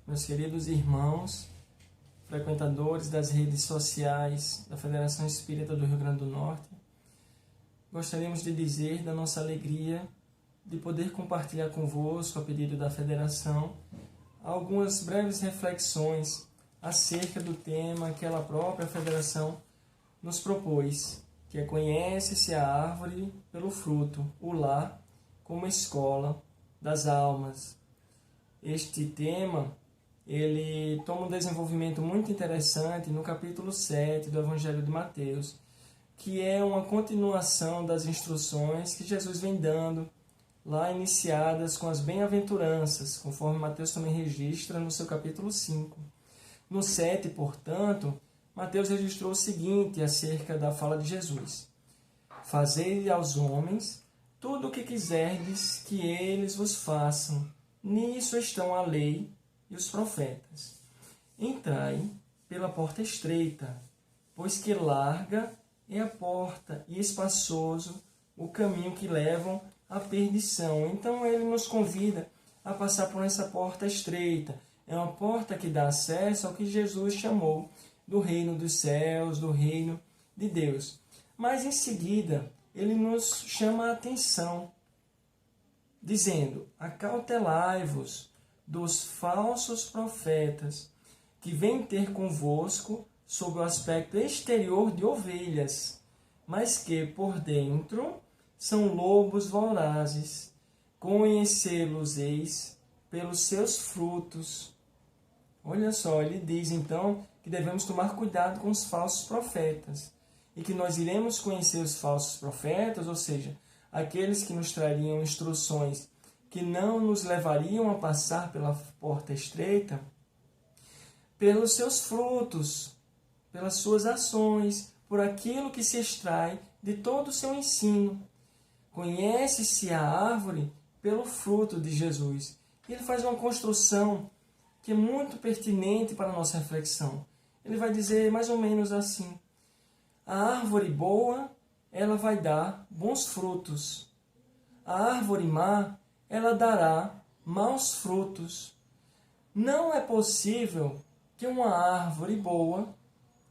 meus queridos irmãos, frequentadores das redes sociais da Federação Espírita do Rio Grande do Norte, gostaríamos de dizer da nossa alegria de poder compartilhar convosco, a pedido da Federação, algumas breves reflexões acerca do tema que ela própria, a Federação, nos propôs, que é Conhece-se a árvore pelo fruto, o lar como escola das almas. Este tema, ele toma um desenvolvimento muito interessante no capítulo 7 do Evangelho de Mateus, que é uma continuação das instruções que Jesus vem dando, lá iniciadas com as bem-aventuranças, conforme Mateus também registra no seu capítulo 5. No 7, portanto, Mateus registrou o seguinte acerca da fala de Jesus: Fazei aos homens tudo o que quiserdes que eles vos façam, nisso estão a lei e os profetas. Entrai pela porta estreita, pois que larga é a porta e espaçoso o caminho que levam à perdição. Então ele nos convida a passar por essa porta estreita. É uma porta que dá acesso ao que Jesus chamou do reino dos céus, do reino de Deus. Mas em seguida ele nos chama a atenção, dizendo: acautelai-vos dos falsos profetas, que vêm ter convosco sob o aspecto exterior de ovelhas, mas que por dentro são lobos vorazes. Conhecê-los-eis pelos seus frutos. Olha só, ele diz então que devemos tomar cuidado com os falsos profetas, e que nós iremos conhecer os falsos profetas, ou seja, aqueles que nos trariam instruções que não nos levariam a passar pela porta estreita, pelos seus frutos, pelas suas ações, por aquilo que se extrai de todo o seu ensino. Conhece-se a árvore pelo fruto de Jesus. Ele faz uma construção que é muito pertinente para a nossa reflexão. Ele vai dizer mais ou menos assim: a árvore boa, ela vai dar bons frutos. A árvore má, ela dará maus frutos. Não é possível que uma árvore boa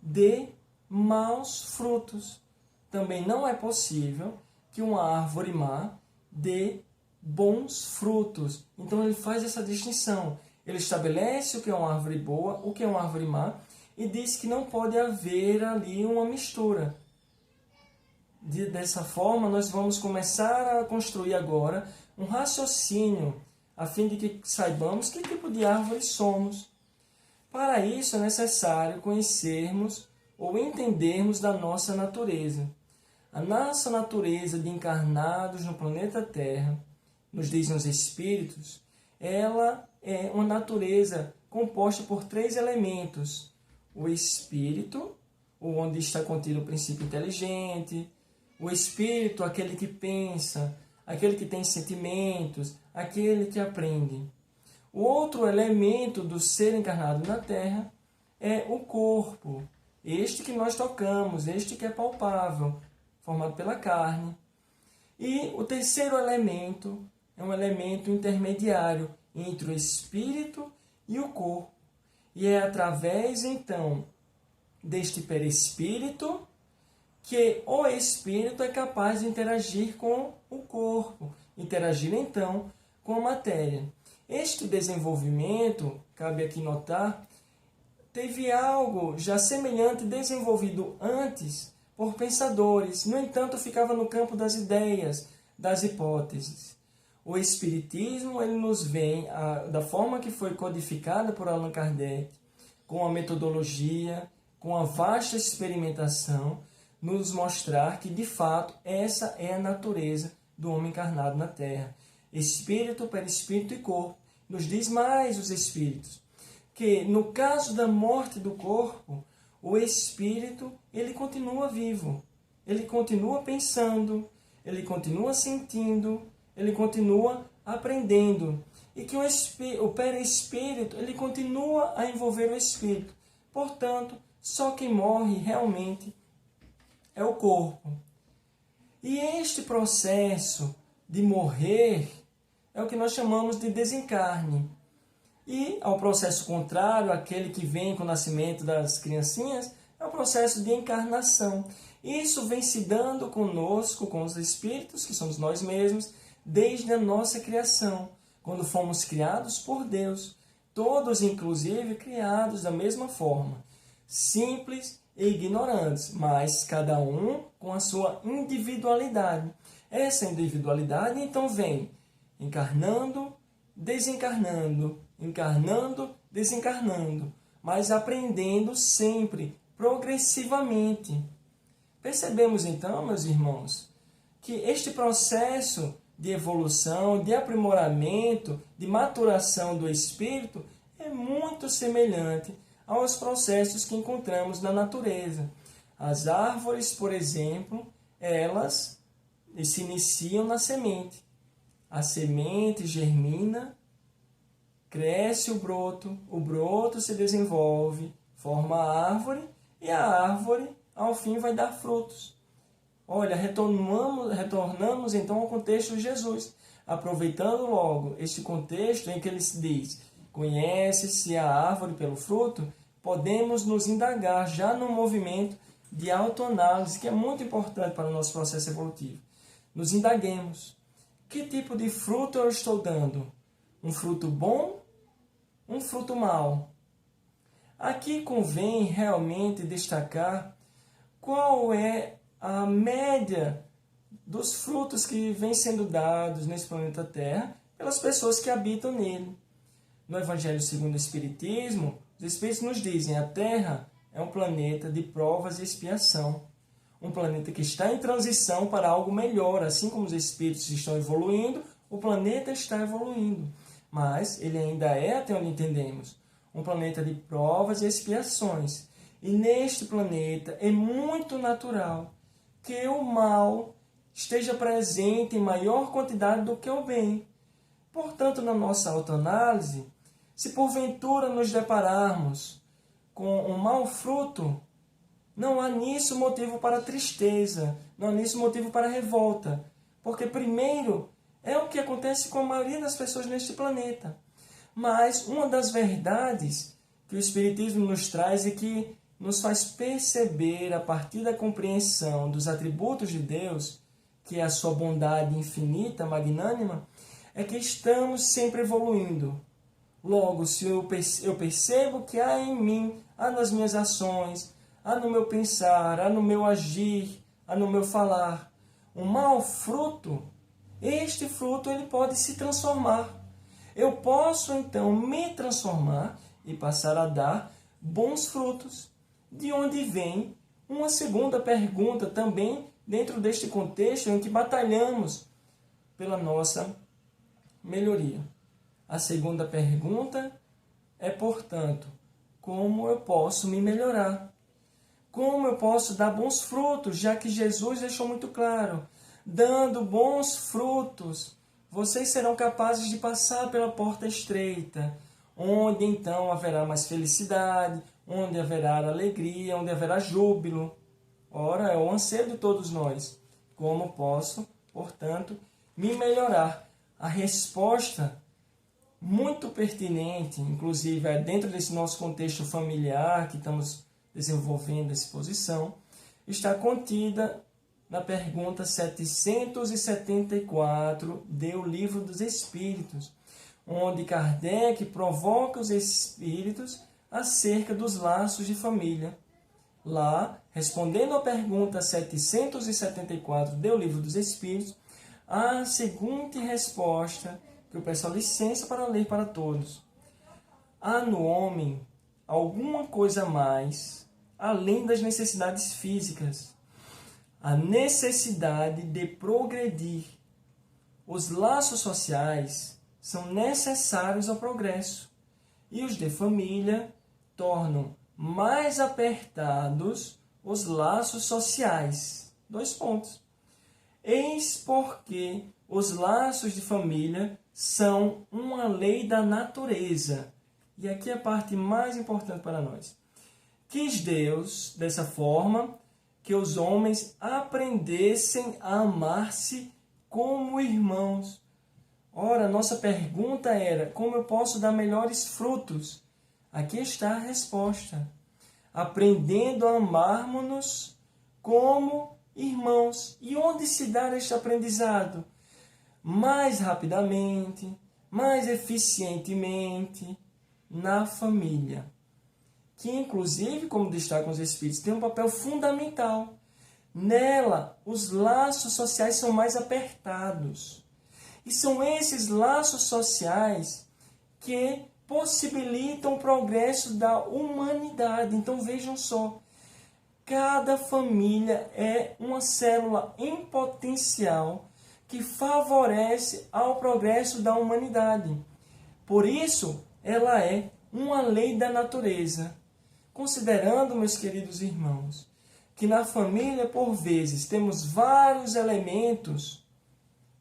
dê maus frutos. Também não é possível que uma árvore má dê bons frutos. Então ele faz essa distinção. Ele estabelece o que é uma árvore boa, o que é uma árvore má, e diz que não pode haver ali uma mistura. Dessa forma, nós vamos começar a construir agora um raciocínio, a fim de que saibamos que tipo de árvore somos. Para isso é necessário conhecermos ou entendermos da nossa natureza. A nossa natureza de encarnados no planeta Terra, nos dizem os Espíritos, ela é uma natureza composta por 3 elementos. O Espírito, onde está contido o princípio inteligente. O Espírito, aquele que pensa, aquele que tem sentimentos, aquele que aprende. O outro elemento do ser encarnado na Terra é o corpo, este que nós tocamos, este que é palpável, formado pela carne. E o terceiro elemento é um elemento intermediário entre o espírito e o corpo. E é através, então, deste perispírito que o espírito é capaz de interagir com o corpo, interagir, então, com a matéria. Este desenvolvimento, cabe aqui notar, teve algo já semelhante desenvolvido antes por pensadores. No entanto, ficava no campo das ideias, das hipóteses. O Espiritismo ele nos vem, da forma que foi codificada por Allan Kardec, com a metodologia, com a vasta experimentação, nos mostrar que, de fato, essa é a natureza do homem encarnado na Terra. Espírito, perispírito e corpo. Nos diz mais os Espíritos, que no caso da morte do corpo, o espírito ele continua vivo, ele continua pensando, ele continua sentindo, ele continua aprendendo. E que o perispírito ele continua a envolver o espírito. Portanto, só quem morre realmente é o corpo. E este processo de morrer é o que nós chamamos de desencarne. E ao processo contrário, aquele que vem com o nascimento das criancinhas, é o processo de encarnação. Isso vem se dando conosco, com os espíritos, que somos nós mesmos, desde a nossa criação, quando fomos criados por Deus. Todos, inclusive, criados da mesma forma, simples e ignorantes, mas cada um com a sua individualidade. Essa individualidade, então, vem encarnando, desencarnando, encarnando, desencarnando, mas aprendendo sempre, progressivamente. Percebemos então, meus irmãos, que este processo de evolução, de aprimoramento, de maturação do espírito é muito semelhante aos processos que encontramos na natureza. As árvores, por exemplo, elas se iniciam na semente. A semente germina, cresce o broto se desenvolve, forma a árvore e a árvore, ao fim, vai dar frutos. Olha, retornamos então ao contexto de Jesus, aproveitando logo este contexto em que ele se diz: conhece-se a árvore pelo fruto, podemos nos indagar já no movimento de autoanálise, que é muito importante para o nosso processo evolutivo. Nos indaguemos: que tipo de fruto eu estou dando? Um fruto bom? Um fruto mau? Aqui convém realmente destacar qual é a média dos frutos que vêm sendo dados nesse planeta Terra pelas pessoas que habitam nele. No Evangelho segundo o Espiritismo, os Espíritos nos dizem: a Terra é um planeta de provas e expiação. Um planeta que está em transição para algo melhor. Assim como os Espíritos estão evoluindo, o planeta está evoluindo. Mas ele ainda é, até onde entendemos, um planeta de provas e expiações. E neste planeta é muito natural que o mal esteja presente em maior quantidade do que o bem. Portanto, na nossa autoanálise, se porventura nos depararmos com um mau fruto, não há nisso motivo para tristeza, não há nisso motivo para revolta, porque primeiro é o que acontece com a maioria das pessoas neste planeta. Mas uma das verdades que o Espiritismo nos traz e que nos faz perceber, a partir da compreensão dos atributos de Deus, que é a sua bondade infinita, magnânima, é que estamos sempre evoluindo. Logo, se eu percebo que há em mim, há nas minhas ações, há no meu pensar, há no meu agir, há no meu falar, um mau fruto, este fruto ele pode se transformar. Eu posso, então, me transformar e passar a dar bons frutos. De onde vem uma segunda pergunta também dentro deste contexto em que batalhamos pela nossa melhoria. A segunda pergunta é, portanto, como eu posso me melhorar? Como eu posso dar bons frutos, já que Jesus deixou muito claro: dando bons frutos, vocês serão capazes de passar pela porta estreita, onde então haverá mais felicidade, onde haverá alegria, onde haverá júbilo. Ora, é o anseio de todos nós. Como posso, portanto, me melhorar? A resposta, muito pertinente, inclusive é dentro desse nosso contexto familiar que estamos desenvolvendo essa exposição, está contida na pergunta 774 do Livro dos Espíritos, onde Kardec provoca os espíritos acerca dos laços de família. Lá, respondendo à pergunta 774 do Livro dos Espíritos, há a seguinte resposta, que eu peço a licença para ler para todos. Há no homem alguma coisa a mais, além das necessidades físicas, a necessidade de progredir. Os laços sociais são necessários ao progresso, e os de família tornam mais apertados os laços sociais. 2 pontos. Eis porque os laços de família são uma lei da natureza. E aqui é a parte mais importante para nós. Quis Deus, dessa forma, que os homens aprendessem a amar-se como irmãos. Ora, nossa pergunta era: como eu posso dar melhores frutos? Aqui está a resposta. Aprendendo a amarmos-nos como irmãos. E onde se dá este aprendizado? Mais rapidamente, mais eficientemente, na família. Que, inclusive, como destacam os Espíritos, tem um papel fundamental. Nela, os laços sociais são mais apertados. E são esses laços sociais que possibilitam o progresso da humanidade. Então, vejam só. Cada família é uma célula em potencial que favorece ao progresso da humanidade. Por isso, ela é uma lei da natureza. Considerando, meus queridos irmãos, que na família, por vezes, temos vários elementos,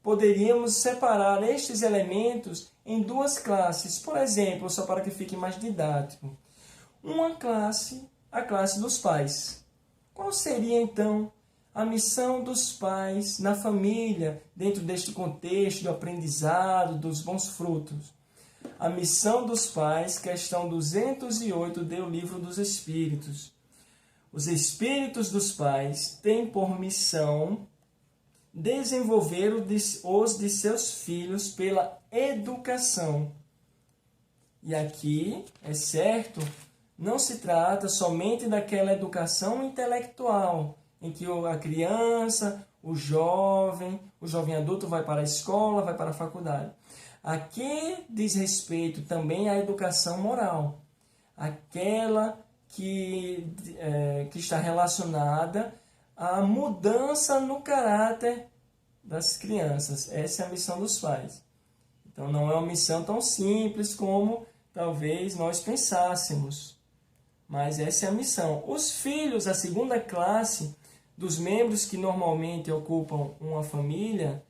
poderíamos separar estes elementos em duas classes. Por exemplo, só para que fique mais didático. Uma classe, a classe dos pais. Qual seria, então, a missão dos pais na família, dentro deste contexto do aprendizado, dos bons frutos? A missão dos pais, questão 208 do Livro dos Espíritos. Os espíritos dos pais têm por missão desenvolver os de seus filhos pela educação. E aqui, é certo, não se trata somente daquela educação intelectual, em que a criança, o jovem adulto vai para a escola, vai para a faculdade. Aqui diz respeito também à educação moral, aquela que está relacionada à mudança no caráter das crianças. Essa é a missão dos pais. Então não é uma missão tão simples como talvez nós pensássemos, mas essa é a missão. Os filhos, a segunda classe dos membros que normalmente ocupam uma família,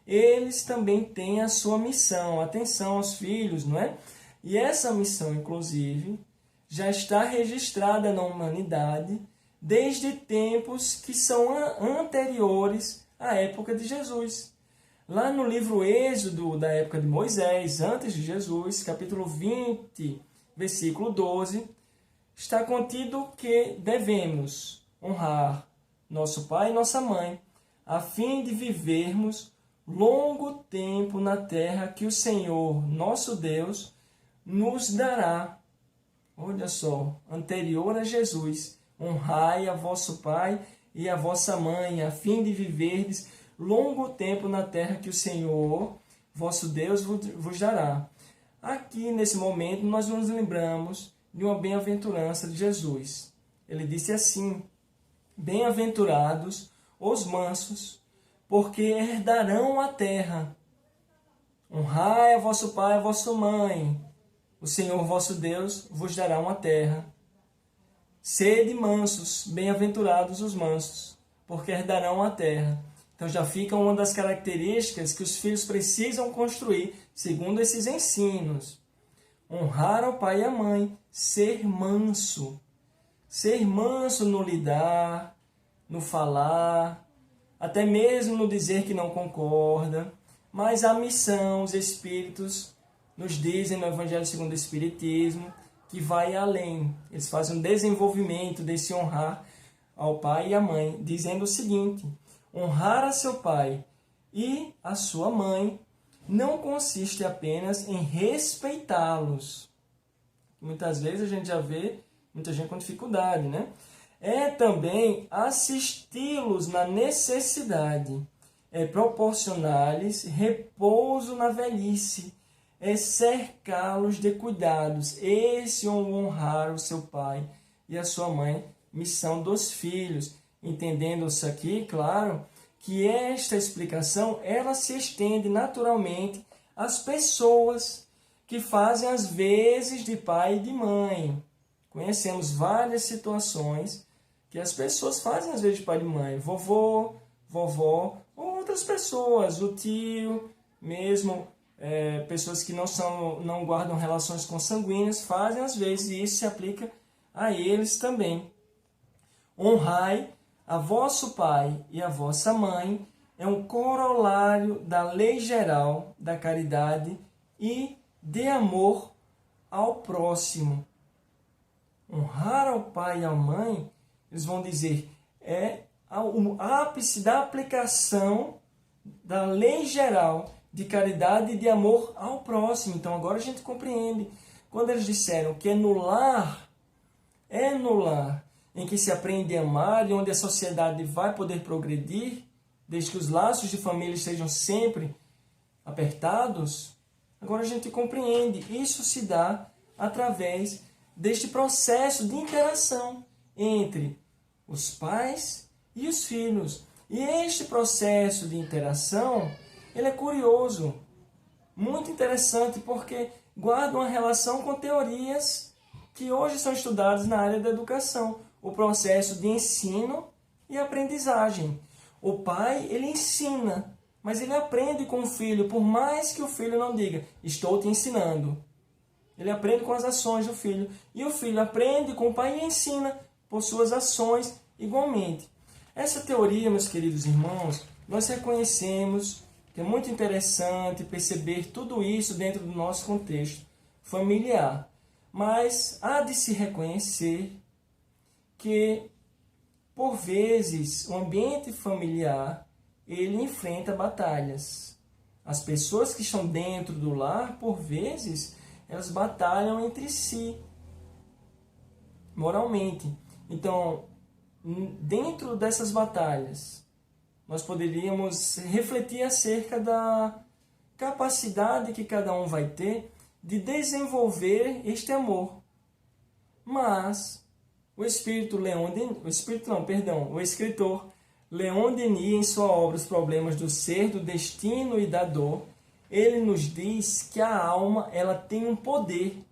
eles também têm a sua missão. Atenção aos filhos, não é? E essa missão, inclusive, já está registrada na humanidade desde tempos que são anteriores à época de Jesus. Lá no livro Êxodo, da época de Moisés, antes de Jesus, capítulo 20, versículo 12, está contido que devemos honrar nosso pai e nossa mãe, a fim de vivermos longo tempo na terra que o Senhor, nosso Deus, nos dará. Olha só, anterior a Jesus, honrai a vosso pai e a vossa mãe, a fim de viverdes longo tempo na terra que o Senhor, vosso Deus, vos dará. Aqui, nesse momento, nós nos lembramos de uma bem-aventurança de Jesus. Ele disse assim: bem-aventurados os mansos, porque herdarão a terra. Honrai a vosso pai e a vossa mãe. O Senhor vosso Deus vos dará uma terra. Sede mansos, bem-aventurados os mansos, porque herdarão a terra. Então já fica uma das características que os filhos precisam construir, segundo esses ensinos. Honrar ao pai e à mãe, ser manso. Ser manso no lidar, no falar, até mesmo no dizer que não concorda. Mas a missão, os Espíritos nos dizem no Evangelho segundo o Espiritismo, que vai além. Eles fazem um desenvolvimento desse honrar ao pai e à mãe, dizendo o seguinte: honrar a seu pai e a sua mãe não consiste apenas em respeitá-los. Muitas vezes a gente já vê muita gente com dificuldade, né? É também assisti-los na necessidade, é proporcionar-lhes repouso na velhice, é cercá-los de cuidados. Esse é honrar o seu pai e a sua mãe, missão dos filhos. Entendendo-se aqui, claro, que esta explicação ela se estende naturalmente às pessoas que fazem as vezes de pai e de mãe. Conhecemos várias situações que as pessoas fazem as vezes de pai e de mãe. Vovô, vovó, ou outras pessoas, o tio, mesmo pessoas que não guardam relações consanguíneas, fazem às vezes, e isso se aplica a eles também. Honrai a vosso pai e a vossa mãe é um corolário da lei geral da caridade e de amor ao próximo. Honrar ao pai e à mãe, eles vão dizer, é o ápice da aplicação da lei geral de caridade e de amor ao próximo. Então agora a gente compreende. Quando eles disseram que é no lar em que se aprende a amar e onde a sociedade vai poder progredir, desde que os laços de família estejam sempre apertados, agora a gente compreende. Isso se dá através deste processo de interação entre os pais e os filhos. E este processo de interação, ele é curioso, muito interessante, porque guarda uma relação com teorias que hoje são estudadas na área da educação. O processo de ensino e aprendizagem. O pai, ele ensina, mas ele aprende com o filho, por mais que o filho não diga, estou te ensinando. Ele aprende com as ações do filho. E o filho aprende com o pai e ensina por suas ações igualmente. Essa teoria, meus queridos irmãos, nós reconhecemos que é muito interessante perceber tudo isso dentro do nosso contexto familiar. Mas há de se reconhecer que, por vezes, o ambiente familiar, ele enfrenta batalhas. As pessoas que estão dentro do lar, por vezes, elas batalham entre si, moralmente. Então, dentro dessas batalhas, nós poderíamos refletir acerca da capacidade que cada um vai ter de desenvolver este amor. Mas o escritor Leon Denis, em sua obra Os Problemas do Ser, do Destino e da Dor, ele nos diz que a alma, ela tem um poder.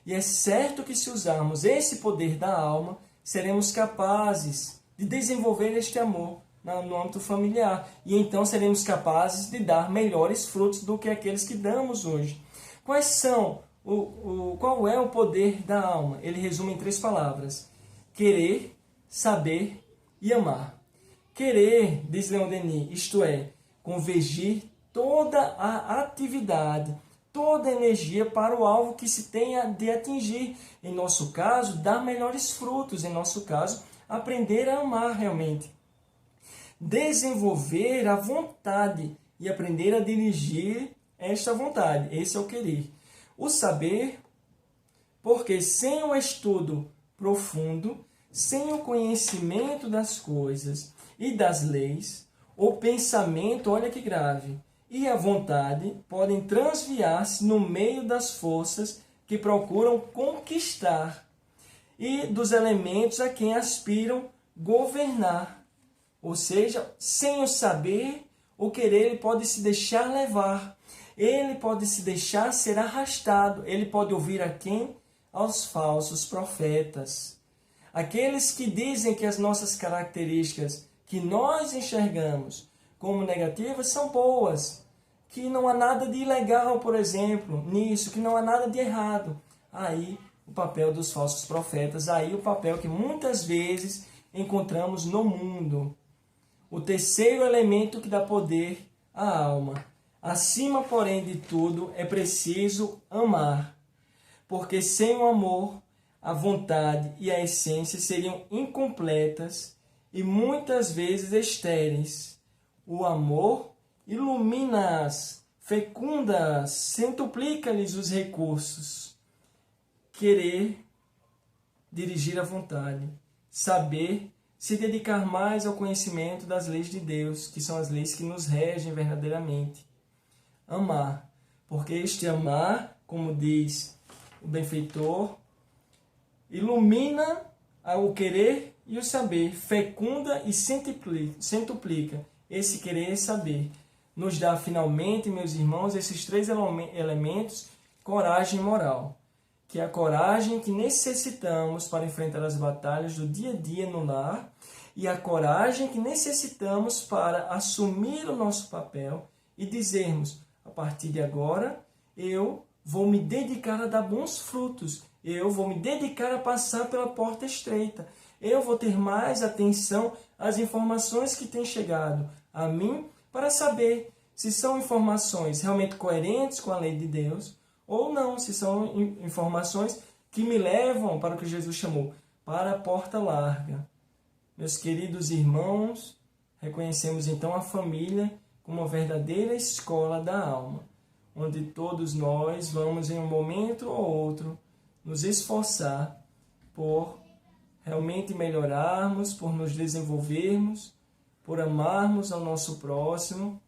E é certo que se usarmos esse poder da alma, seremos capazes de desenvolver este amor no âmbito familiar. E então seremos capazes de dar melhores frutos do que aqueles que damos hoje. Qual é o poder da alma? Ele resume em 3 palavras: querer, saber e amar. Querer, diz Leon Denis, isto é, convergir toda a atividade, toda a energia para o alvo que se tenha de atingir. Em nosso caso, dar melhores frutos. Em nosso caso, aprender a amar realmente. Desenvolver a vontade e aprender a dirigir esta vontade. Esse é o querer. O saber, porque sem o estudo profundo, sem o conhecimento das coisas e das leis, o pensamento, olha que grave, e a vontade podem transviar-se no meio das forças que procuram conquistar e dos elementos a quem aspiram governar. Ou seja, sem o saber, o querer ele pode se deixar levar, ele pode se deixar ser arrastado, ele pode ouvir a quem? Aos falsos profetas. Aqueles que dizem que as nossas características que nós enxergamos como negativas são boas, que não há nada de ilegal, por exemplo, nisso, que não há nada de errado. Aí o papel dos falsos profetas, aí o papel que muitas vezes encontramos no mundo. O terceiro elemento que dá poder à alma. Acima, porém, de tudo, é preciso amar, porque sem o amor, a vontade e a essência seriam incompletas e muitas vezes estéreis. O amor ilumina-as, fecunda-as, centuplica-lhes os recursos. Querer, dirigir a vontade. Saber, se dedicar mais ao conhecimento das leis de Deus, que são as leis que nos regem verdadeiramente. Amar, porque este amar, como diz o benfeitor, ilumina o querer e o saber, fecunda e centuplica. Esse querer e saber nos dá finalmente, meus irmãos, esses 3 elementos, coragem moral, que é a coragem que necessitamos para enfrentar as batalhas do dia a dia no lar e a coragem que necessitamos para assumir o nosso papel e dizermos, a partir de agora, eu vou me dedicar a dar bons frutos, eu vou me dedicar a passar pela porta estreita, eu vou ter mais atenção às informações que têm chegado a mim para saber se são informações realmente coerentes com a lei de Deus ou não, se são informações que me levam para o que Jesus chamou, para a porta larga. Meus queridos irmãos, reconhecemos então a família como uma verdadeira escola da alma, onde todos nós vamos em um momento ou outro nos esforçar por realmente melhorarmos, por nos desenvolvermos, por amarmos ao nosso próximo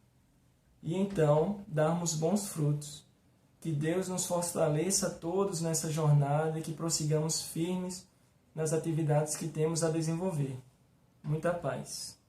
e então darmos bons frutos. Que Deus nos fortaleça a todos nessa jornada e que prossigamos firmes nas atividades que temos a desenvolver. Muita paz.